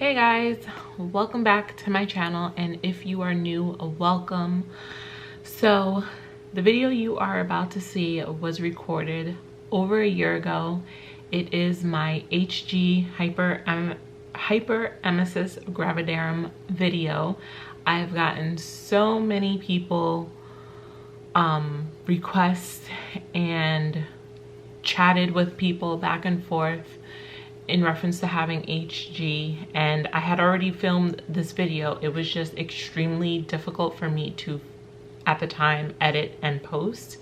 Hey guys, welcome back to my channel, and if you are new, welcome. So the video you are about to see was recorded over a year ago. It is my HG Hyperemesis Gravidarum video. I've gotten so many people requests and chatted with people back and forth in reference to having HG, and I had already filmed this video. It was just extremely difficult for me to at the time edit and post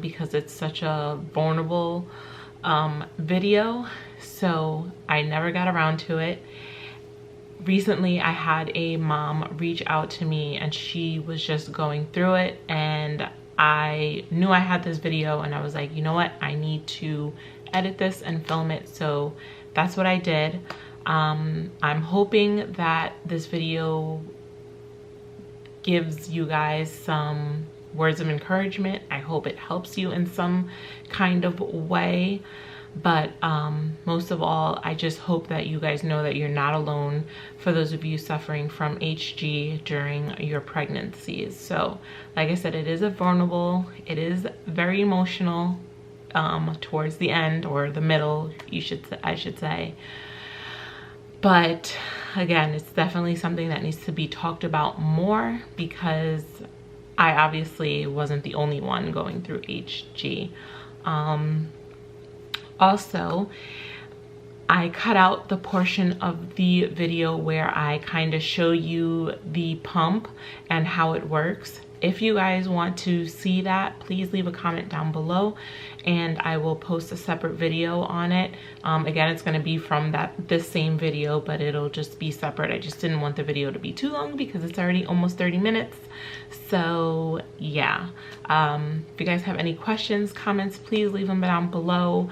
because it's such a vulnerable video, so I never got around to it. Recently I had a mom reach out to me and she was just going through it, and I knew I had this video and I was like, you know what, I need to edit this and film it. So that's what I did. I'm hoping that this video gives you guys some words of encouragement. I hope it helps you in some kind of way. But most of all, I just hope that you guys know that you're not alone, for those of you suffering from HG during your pregnancies. So like I said, it is vulnerable, it is very emotional towards the end, or the middle, I should say. But again, it's definitely something that needs to be talked about more, because I obviously wasn't the only one going through HG. Also, I cut out the portion of the video where I kind of show you the pump and how it works. If you guys want to see that, please leave a comment down below and I will post a separate video on it. Again, it's going to be from this same video, but it'll just be separate. I just didn't want the video to be too long because it's already almost 30 minutes. So yeah, if you guys have any questions, comments, please leave them down below.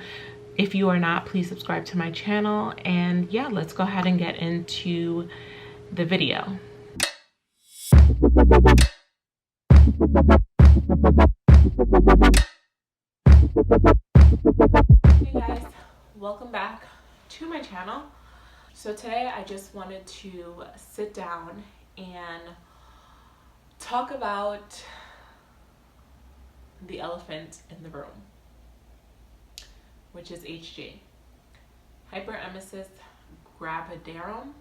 If you are not, please subscribe to my channel. And yeah, let's go ahead and get into the video. Hey guys, welcome back to my channel. So today I just wanted to sit down and talk about the elephant in the room, which is HG, Hyperemesis Gravidarum.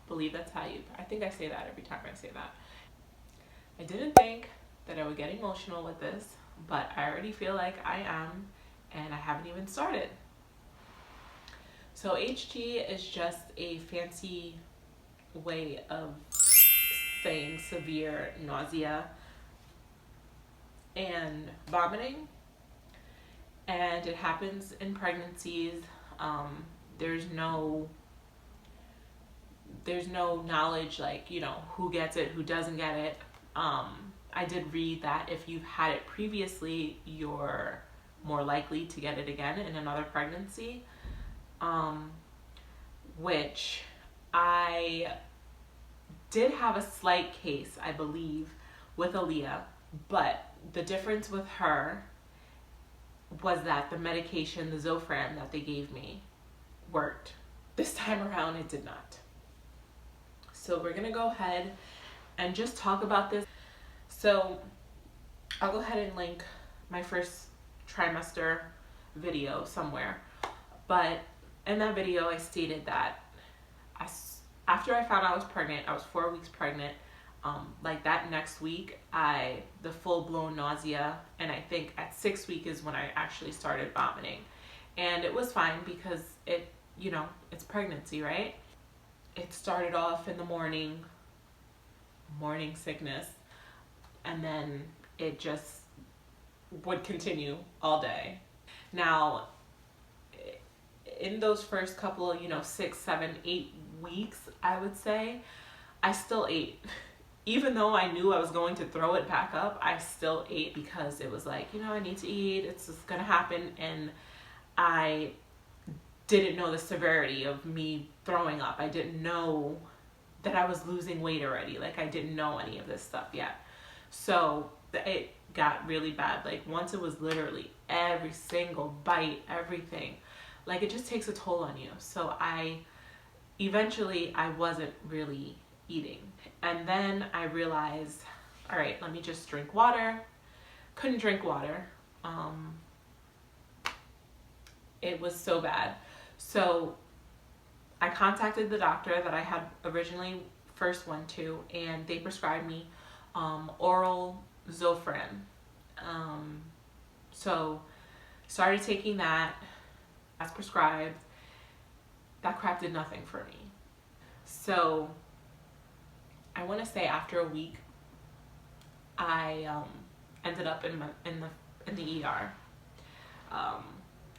Believe that's how I think I say that every time I say that. I didn't think that I would get emotional with this, but I already feel like I am, and I haven't even started. So HG is just a fancy way of saying severe nausea and vomiting, and it happens in pregnancies. There's no knowledge, like, you know, who gets it, who doesn't get it. I did read that if you've had it previously, you're more likely to get it again in another pregnancy, which I did have a slight case, I believe, with Aaliyah, but the difference with her was that the medication, the Zofran that they gave me, worked. This time around, it did not. So we're gonna go ahead and just talk about this. So I'll go ahead and link my first trimester video somewhere. But in that video, I stated that after I found out I was pregnant, I was 4 weeks pregnant, like that next week, the full-blown nausea, and I think at 6 weeks is when I actually started vomiting. And it was fine because it, you know, it's pregnancy, right? It started off in the morning sickness, and then it just would continue all day. Now, in those first couple, 6, 7, 8 weeks, I would say, I still ate. Even though I knew I was going to throw it back up, I still ate because it was like, I need to eat, it's just gonna happen. And I didn't know the severity of me throwing up. I didn't know that I was losing weight already. Like, I didn't know any of this stuff yet. So it got really bad. Like, once it was literally every single bite, everything, like, it just takes a toll on you. So I eventually I wasn't really eating. And then I realized, all right, let me just drink water. Couldn't drink water. It was so bad. So I contacted the doctor that I had originally first went to, and they prescribed me oral Zofran. So started taking that as prescribed. That crap did nothing for me. So I want to say after a week, I ended up in the ER.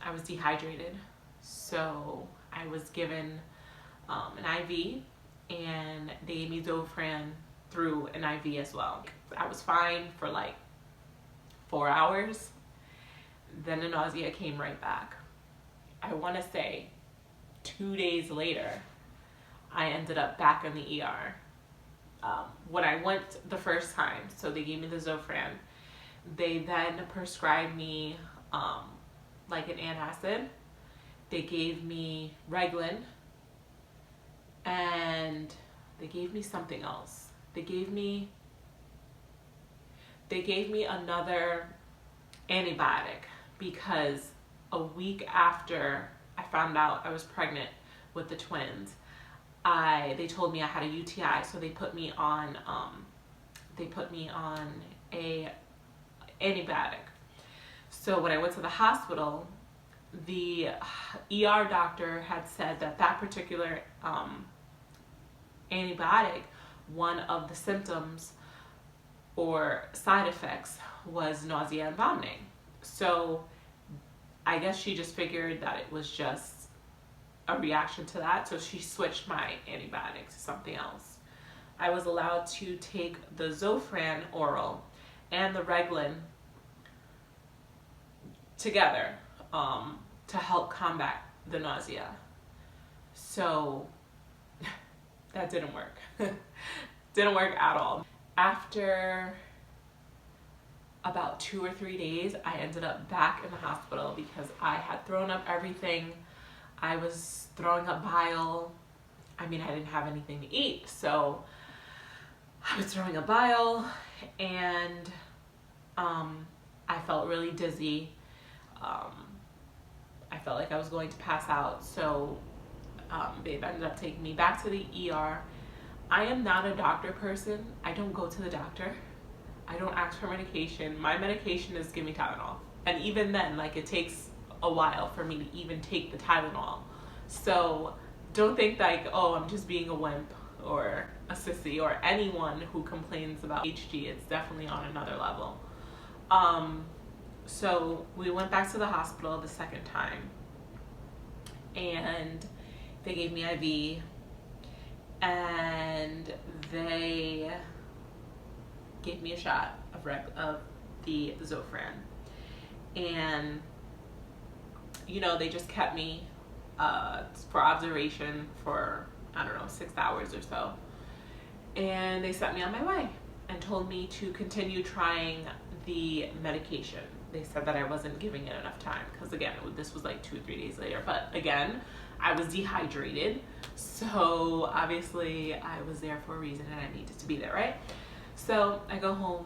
I was dehydrated, so I was given an IV, and they gave me Zofran through an IV as well. I was fine for like 4 hours. Then the nausea came right back. I want to say 2 days later, I ended up back in the ER. When I went the first time, so they gave me the Zofran, they then prescribed me like an antacid. They gave me Reglan, and they gave me something else. They gave me another antibiotic, because a week after I found out I was pregnant with the twins, they told me I had a UTI, so they put me on a antibiotic. So when I went to the hospital, the ER doctor had said that particular antibiotic, one of the symptoms or side effects was nausea and vomiting. So I guess she just figured that it was just a reaction to that, so she switched my antibiotic to something else. I was allowed to take the Zofran oral and the Reglan together to help combat the nausea. So that didn't work. Didn't work at all. After about 2 or 3 days, I ended up back in the hospital because I had thrown up everything. I was throwing up bile. I mean, I didn't have anything to eat, so I was throwing up bile, and I felt really dizzy. I felt like I was going to pass out, so they ended up taking me back to the ER. I am not a doctor person. I don't go to the doctor. I don't ask for medication. My medication is give me Tylenol. And even then, like, it takes a while for me to even take the Tylenol. So don't think like, oh, I'm just being a wimp or a sissy, or anyone who complains about HG. It's definitely on another level. So we went back to the hospital the second time, and they gave me IV, and they gave me a shot of the Zofran, and you know, they just kept me for observation for, I don't know, 6 hours or so, and they sent me on my way and told me to continue trying the medication. They said that I wasn't giving it enough time, because again, this was like 2 or 3 days later, but again, I was dehydrated, so obviously I was there for a reason and I needed to be there, right? So I go home.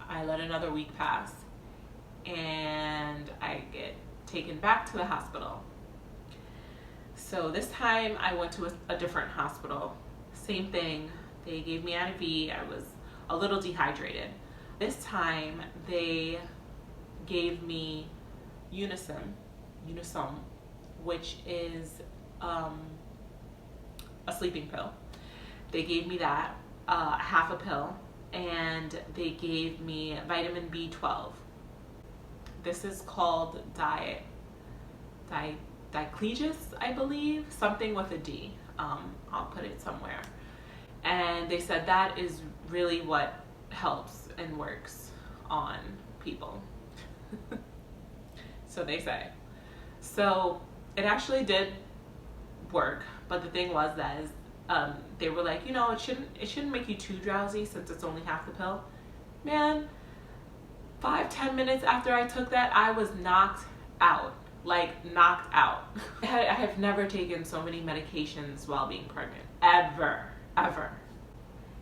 I let another week pass, and I get taken back to the hospital. So this time I went to a different hospital. Same thing. They gave me IV. I was a little dehydrated. This time they gave me Unisom, which is a sleeping pill. They gave me that, half a pill, and they gave me vitamin B12. This is called diclegis, I believe, something with a D. I'll put it somewhere. And they said that is really what helps and works on people. So they say. So it actually did work, but the thing was that is, they were like, you know, it shouldn't make you too drowsy since it's only half the pill. Man, 5-10 minutes after I took that, I was knocked out. like knocked out. I have never taken so many medications while being pregnant, ever.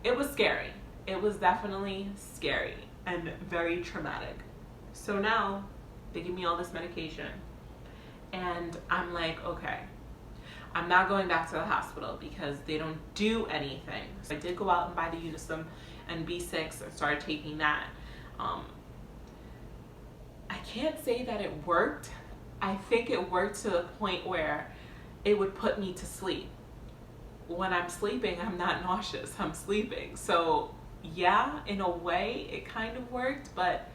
It was scary. It was definitely scary and very traumatic. So now they give me all this medication and I'm like, okay, I'm not going back to the hospital because they don't do anything. So I did go out and buy the Unisum and B6 and started taking that. I can't say that it worked. I think it worked to the point where it would put me to sleep. When I'm sleeping, I'm not nauseous, I'm sleeping. So yeah, in a way it kind of worked, but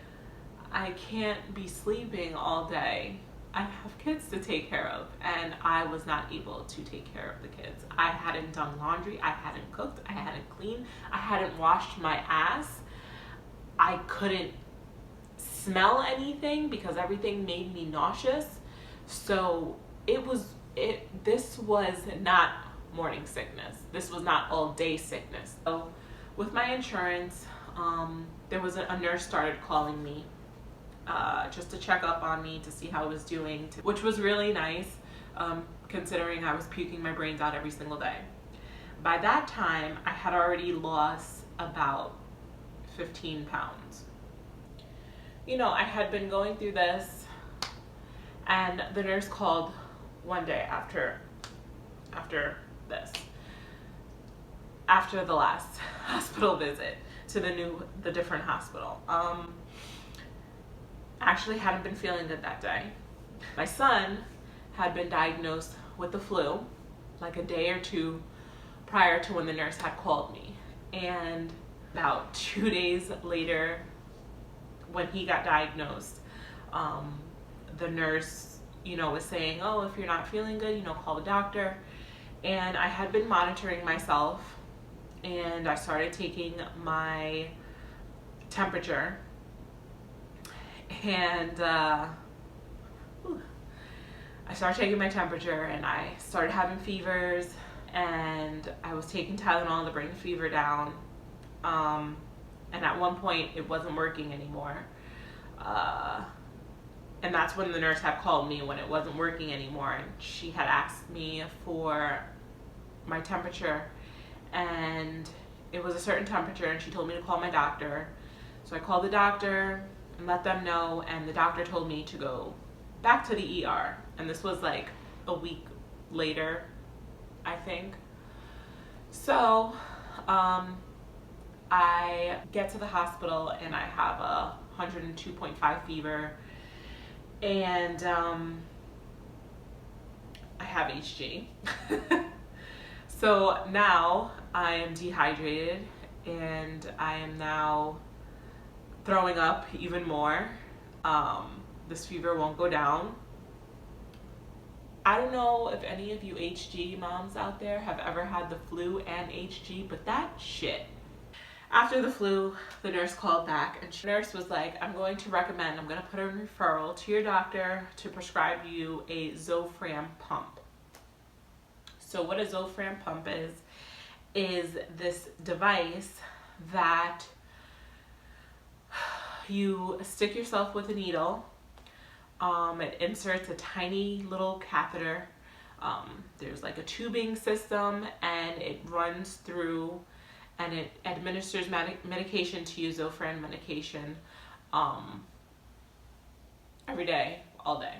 I can't be sleeping all day. I have kids to take care of, and I was not able to take care of the kids. I hadn't done laundry, I hadn't cooked, I hadn't cleaned, I hadn't washed my ass. I couldn't smell anything because everything made me nauseous. So this was not morning sickness. This was not all day sickness. So with my insurance, there was a nurse started calling me just to check up on me, to see how I was doing, which was really nice, considering I was puking my brains out every single day. By that time, I had already lost about 15 pounds. You know, I had been going through this, and the nurse called one day after the last hospital visit to the different hospital. I actually hadn't been feeling good that day. My son had been diagnosed with the flu like a day or two prior to when the nurse had called me. And about 2 days later, when he got diagnosed, the nurse, was saying, oh, if you're not feeling good, call the doctor. And I had been monitoring myself, and I started taking my temperature, and I started taking my temperature, and I started having fevers, and I was taking Tylenol to bring the fever down, and at one point it wasn't working anymore, and that's when the nurse had called me, when it wasn't working anymore, and she had asked me for my temperature, and it was a certain temperature, and she told me to call my doctor. So I called the doctor and let them know, and the doctor told me to go back to the ER, and this was like a week later, I think. So I get to the hospital, and I have a 102.5 fever, and I have HG. So now I am dehydrated, and I am now throwing up even more. This fever won't go down. I don't know if any of you HG moms out there have ever had the flu and HG, but that shit. After the flu, the nurse called back, and the nurse was like, I'm going to put a referral to your doctor to prescribe you a Zofran pump. So what a Zofran pump is this device that you stick yourself with a needle. It inserts a tiny little catheter. There's like a tubing system, and it runs through, and it administers medication to you, Zofran medication, every day, all day.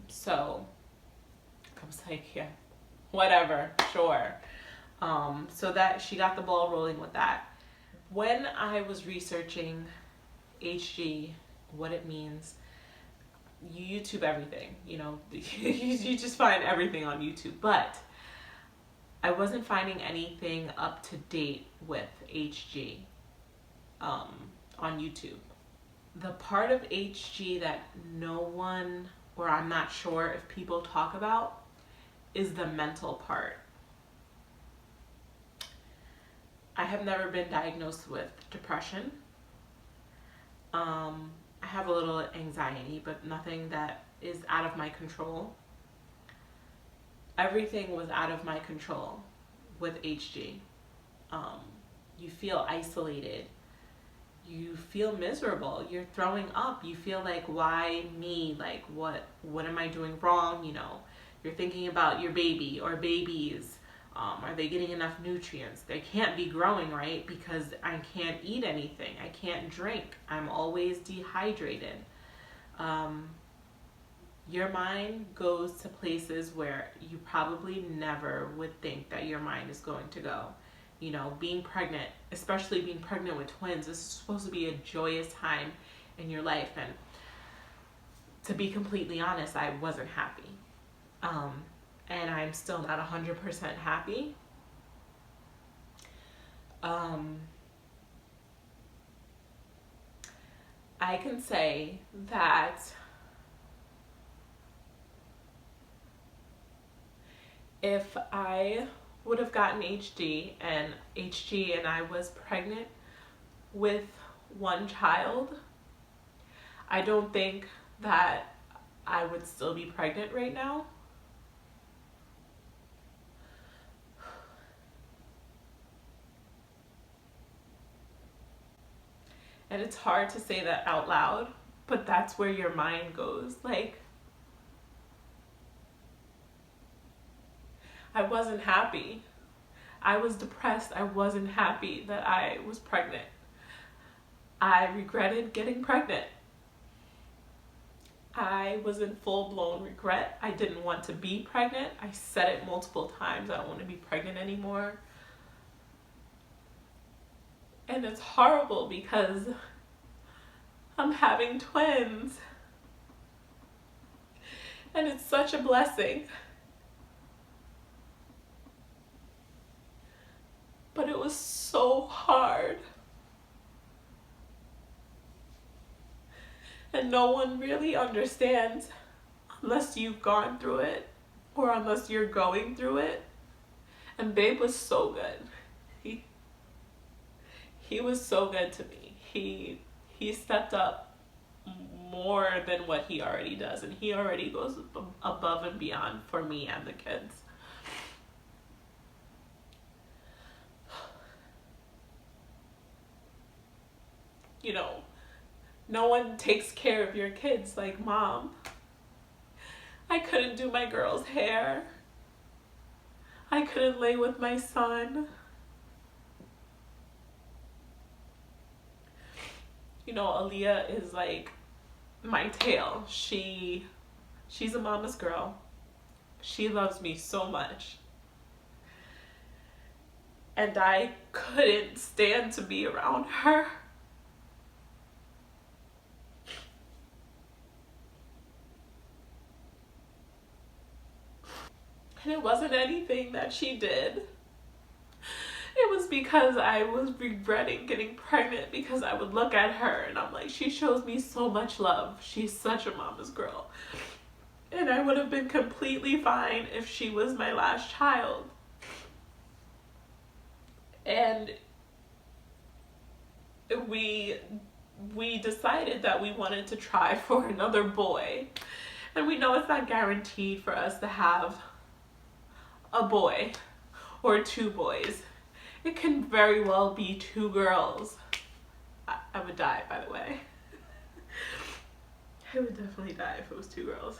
So I was like, yeah, whatever, sure. So that she got the ball rolling with that. When I was researching HG, what it means, you YouTube everything, you just find everything on YouTube, but I wasn't finding anything up to date with HG on YouTube. The part of HG that no one, or I'm not sure if people talk about, is the mental part. I have never been diagnosed with depression. I have a little anxiety, but nothing that is out of my control. Everything was out of my control with HG. You feel isolated. you feel miserable. You're throwing up. You feel like, why me? Like, what am I doing wrong? You know, you're thinking about your baby or babies. Are they getting enough nutrients? They can't be growing right because I can't eat anything. I can't drink. I'm always dehydrated. Your mind goes to places where you probably never would think that your mind is going to go. You know, being pregnant, especially being pregnant with twins, this is supposed to be a joyous time in your life. And to be completely honest, I wasn't happy. And I'm still not 100% happy. I can say that if I would have gotten HG and I was pregnant with one child, I don't think that I would still be pregnant right now. And it's hard to say that out loud, but that's where your mind goes. Like, I wasn't happy. I was depressed. I wasn't happy that I was pregnant. I regretted getting pregnant. I was in full-blown regret. I didn't want to be pregnant. I said it multiple times. I don't want to be pregnant anymore. And it's horrible because I'm having twins. And it's such a blessing. But it was so hard. And no one really understands unless you've gone through it or unless you're going through it. And Babe was so good. He was so good to me. He stepped up more than what he already does, and he already goes above and beyond for me and the kids. You know, no one takes care of your kids like Mom. I couldn't do my girl's hair. I couldn't lay with my son. You know, Aaliyah is like my tail. She's a mama's girl. She loves me so much. And I couldn't stand to be around her. And it wasn't anything that she did. It was because I was regretting getting pregnant, because I would look at her and I'm like, she shows me so much love. She's such a mama's girl. And I would have been completely fine if she was my last child. And we decided that we wanted to try for another boy. And we know it's not guaranteed for us to have a boy or two boys. It can very well be two girls. I would die, by the way. I would definitely die if it was two girls.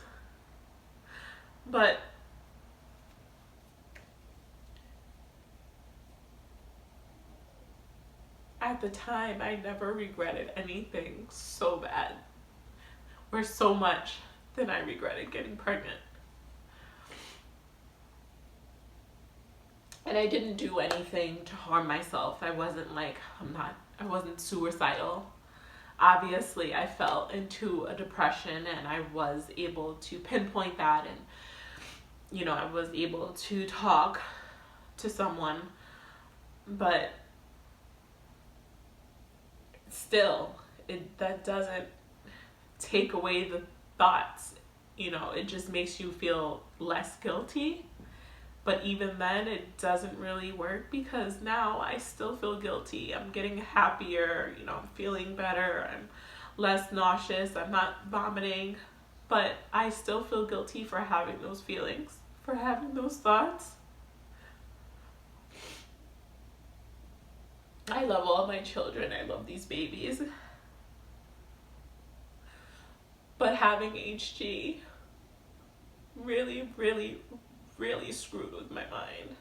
But at the time, I never regretted anything so bad or so much than I regretted getting pregnant. And I didn't do anything to harm myself. I wasn't like, I wasn't suicidal. Obviously, I fell into a depression, and I was able to pinpoint that, and, you know, I was able to talk to someone, but still, that doesn't take away the thoughts. You know, it just makes you feel less guilty. But even then, it doesn't really work, because now I still feel guilty. I'm getting happier, you know, I'm feeling better, I'm less nauseous, I'm not vomiting, but I still feel guilty for having those feelings, for having those thoughts. I love all my children. I love these babies. But having HG really, really, really screwed with my mind.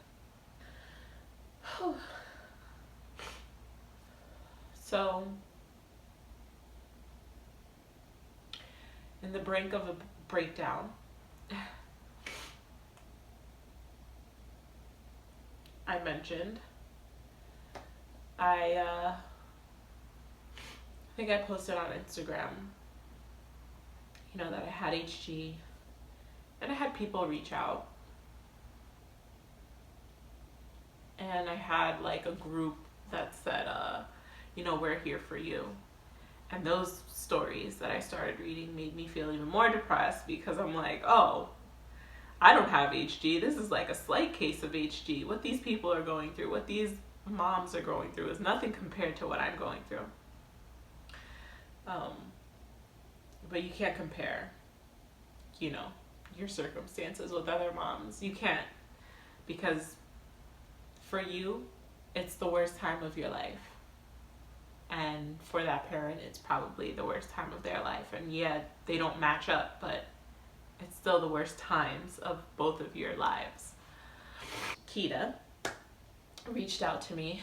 So, in the brink of a breakdown, I mentioned, I think I posted on Instagram, you know, that I had HG, and I had people reach out, and I had like a group that said, you know, we're here for you. And those stories that I started reading made me feel even more depressed, because I'm like, oh, I don't have HG. This is like a slight case of HG. What these people are going through, what these moms are going through, is nothing compared to what I'm going through. But you can't compare, you know, your circumstances with other moms. You can't, because for you, it's the worst time of your life. And for that parent, it's probably the worst time of their life. And yeah, they don't match up, but it's still the worst times of both of your lives. Kita reached out to me.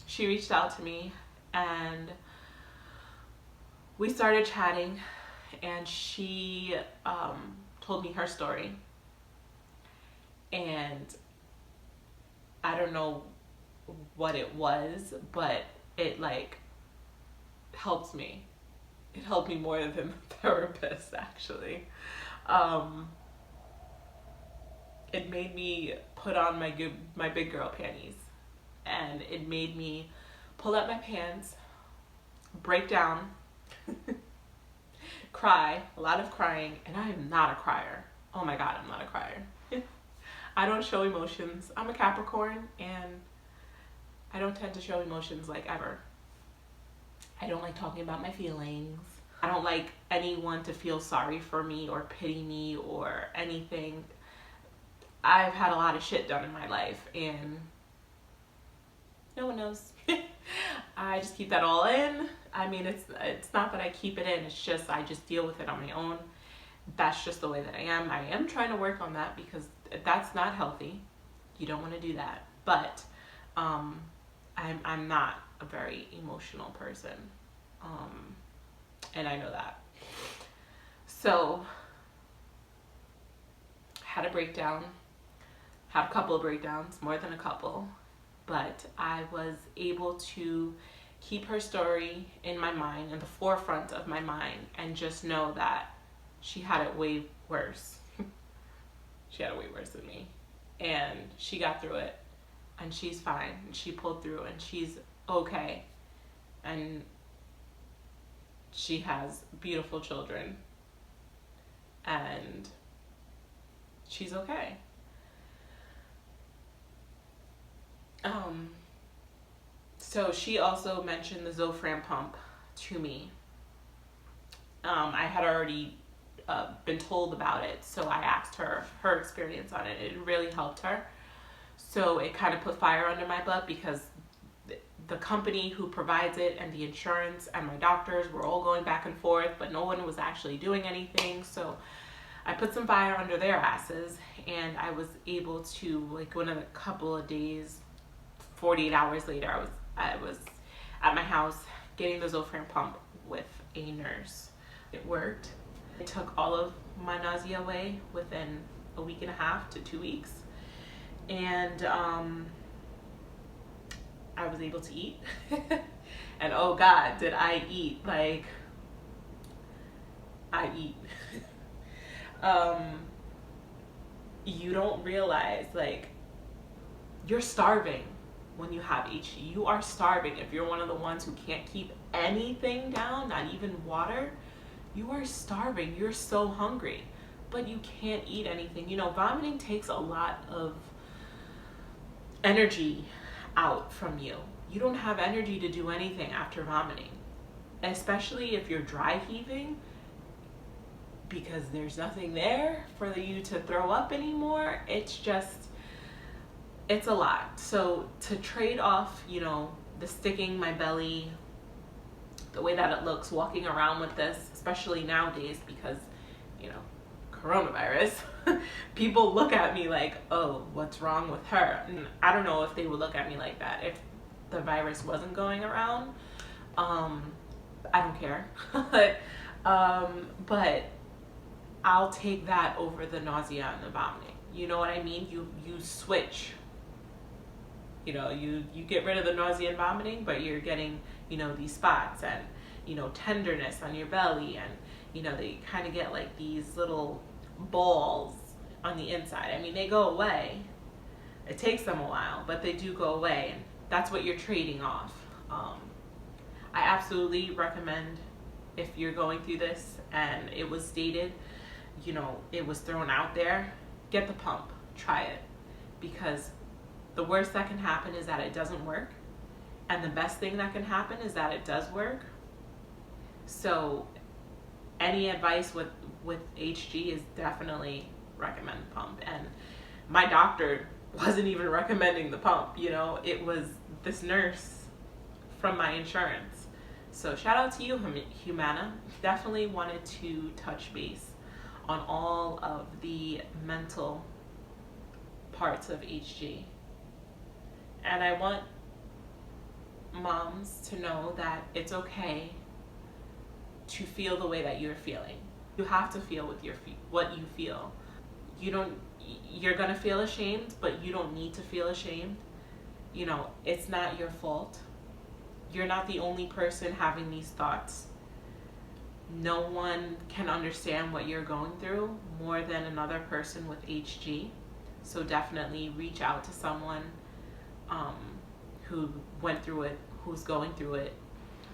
She reached out to me, and we started chatting, and she told me her story. And I don't know what it was, but it like helped me. It helped me more than the therapist, actually. It made me put on my big girl panties, and it made me pull up my pants, break down, cry, a lot of crying, and I am not a crier. Oh my God, I'm not a crier. I don't show emotions. I'm a Capricorn, and I don't tend to show emotions like ever. I don't like talking about my feelings. I don't like anyone to feel sorry for me or pity me or anything. I've had a lot of shit done in my life, and no one knows. I just keep that all in. I mean, it's not that I keep it in, it's just I just deal with it on my own. That's just the way that I am. I am trying to work on that, because that's not healthy. You don't want to do that. But I'm not a very emotional person, and I know that. So, had a breakdown, had a couple of breakdowns, more than a couple, but I was able to keep her story in my mind, in the forefront of my mind, and just know that she had it way worse. She had it way worse than me, and she got through it, and she's fine, and she pulled through, and she's okay, and she has beautiful children, and she's okay. So she also mentioned the Zofran pump to me. I had already been told about it, so I asked her experience on it. It really helped her. So it kind of put fire under my butt, because the company who provides it and the insurance and my doctors were all going back and forth, but no one was actually doing anything. So I put some fire under their asses, and I was able to, like, within a couple of days, 48 hours later, I was at my house getting the Zofran pump with a nurse. It worked. It took all of my nausea away within a week and a half to 2 weeks. And I was able to eat. And oh God, did I eat. Like, I eat. You don't realize, like, you're starving when you have HG. You are starving. If you're one of the ones who can't keep anything down, not even water, you are starving. You're so hungry, but you can't eat anything. You know, vomiting takes a lot of energy out from you. You don't have energy to do anything after vomiting, especially if you're dry heaving, because there's nothing there for you to throw up anymore. It's just, it's a lot. So to trade off, you know, the sticking my belly, the way that it looks walking around with this, especially nowadays because, you know, coronavirus, people look at me like, oh, what's wrong with her? And I don't know if they would look at me like that if the virus wasn't going around. I don't care. But I'll take that over the nausea and the vomiting. You know what I mean? You switch. You know, you get rid of the nausea and vomiting, but you're getting, you know, these spots and, you know, tenderness on your belly, and, you know, they kind of get like these little balls on the inside. I mean, they go away. It takes them a while, but they do go away, and that's what you're trading off. I absolutely recommend, if you're going through this and it was stated, you know, it was thrown out there, get the pump, try it, because the worst that can happen is that it doesn't work, and the best thing that can happen is that it does work. So any advice with HG is definitely recommend the pump. And my doctor wasn't even recommending the pump, you know, it was this nurse from my insurance. So shout out to you, Humana. Definitely wanted to touch base on all of the mental parts of HG. And I want moms to know that it's okay to feel the way that you're feeling. You have to feel with what you feel. You're gonna feel ashamed, but you don't need to feel ashamed. You know, it's not your fault. You're not the only person having these thoughts. No one can understand what you're going through more than another person with HG. So definitely reach out to someone who went through it, who's going through it.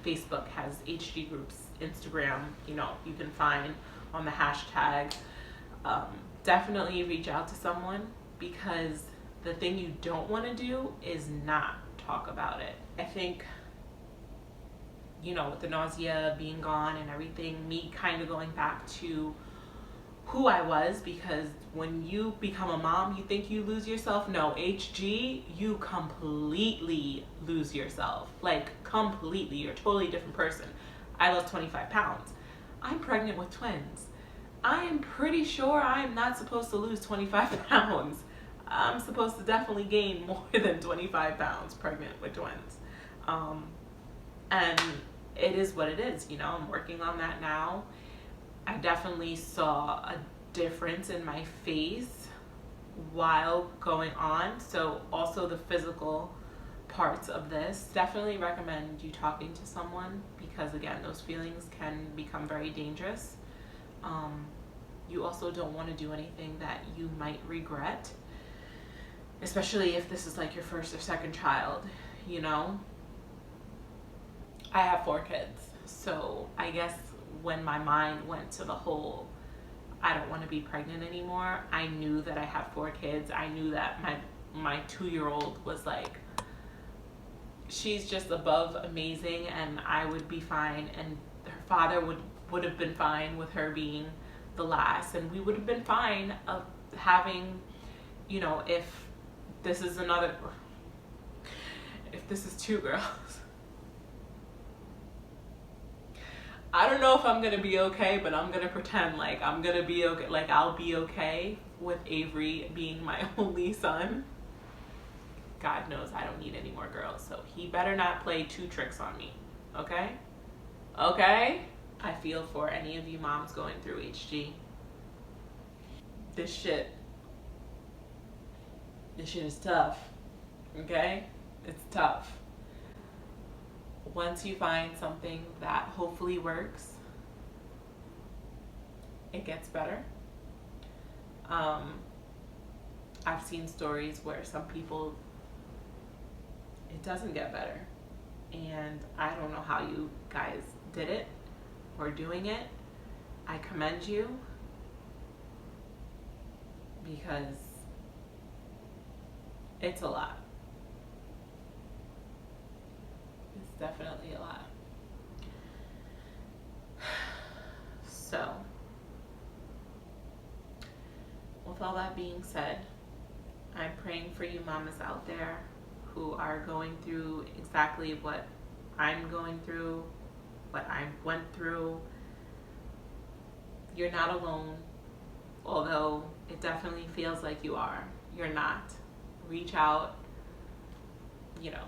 Facebook has HG groups. Instagram, you know, you can find on the hashtag. Definitely reach out to someone, because the thing you don't want to do is not talk about it. I think, you know, with the nausea being gone and everything, me kind of going back to who I was, because when you become a mom, you think you lose yourself. No, HG, you completely lose yourself. Like, completely. You're a totally different person. I lost 25 pounds. I'm pregnant with twins. I am pretty sure I'm not supposed to lose 25 pounds. I'm supposed to definitely gain more than 25 pounds pregnant with twins. And it is what it is, you know, I'm working on that now. I definitely saw a difference in my face while going on. So also the physical parts of this, definitely recommend you talking to someone, because again, those feelings can become very dangerous. You also don't want to do anything that you might regret, especially if this is like your first or second child, you know. I have 4 kids, so I guess when my mind went to the whole, I don't want to be pregnant anymore, I knew that I have 4 kids. I knew that my 2-year-old was like, she's just above amazing, and I would be fine, and her father would have been fine with her being the last, and we would have been fine of having, you know, if this is 2 girls. I don't know if I'm gonna be okay, but I'm gonna pretend like I'm gonna be okay, like I'll be okay with Avery being my only son. God knows I don't need any more girls, so he better not play 2 tricks on me, okay? Okay? I feel for any of you moms going through HG. This shit is tough, okay? It's tough. Once you find something that hopefully works, it gets better. I've seen stories where some people, it doesn't get better. And I don't know how you guys did it or doing it. I commend you, because it's a lot. It's definitely a lot. So, with all that being said, I'm praying for you mamas out there who are going through exactly what I'm going through, what I went through. You're not alone, although it definitely feels like you are. You're not. Reach out. You know,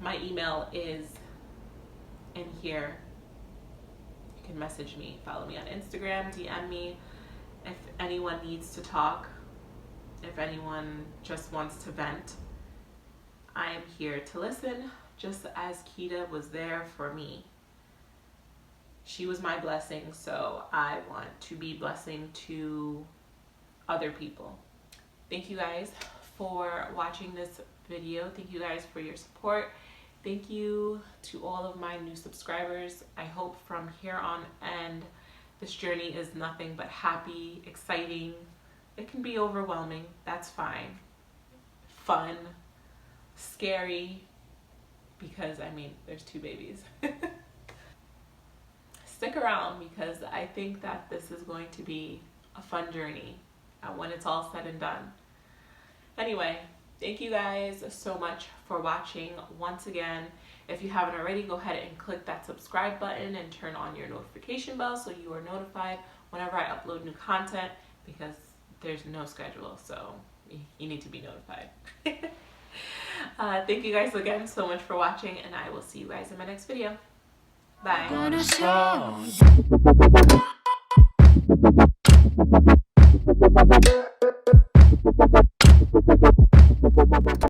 my email is in here. You can message me, follow me on Instagram, DM me if anyone needs to talk, if anyone just wants to vent. I am here to listen, just as Keita was there for me. She was my blessing, so I want to be blessing to other people. Thank you guys for watching this video. Thank you guys for your support. Thank you to all of my new subscribers. I hope from here on end this journey is nothing but happy, exciting. It can be overwhelming, that's fine. Fun, scary, because I mean, there's 2 babies. Stick around because I think that this is going to be a fun journey when it's all said and done. Anyway, thank you guys so much for watching. Once again, if you haven't already, go ahead and click that subscribe button and turn on your notification bell so you are notified whenever I upload new content, because there's no schedule, so you need to be notified. Thank you guys again so much for watching, and I will see you guys in my next video. Bye.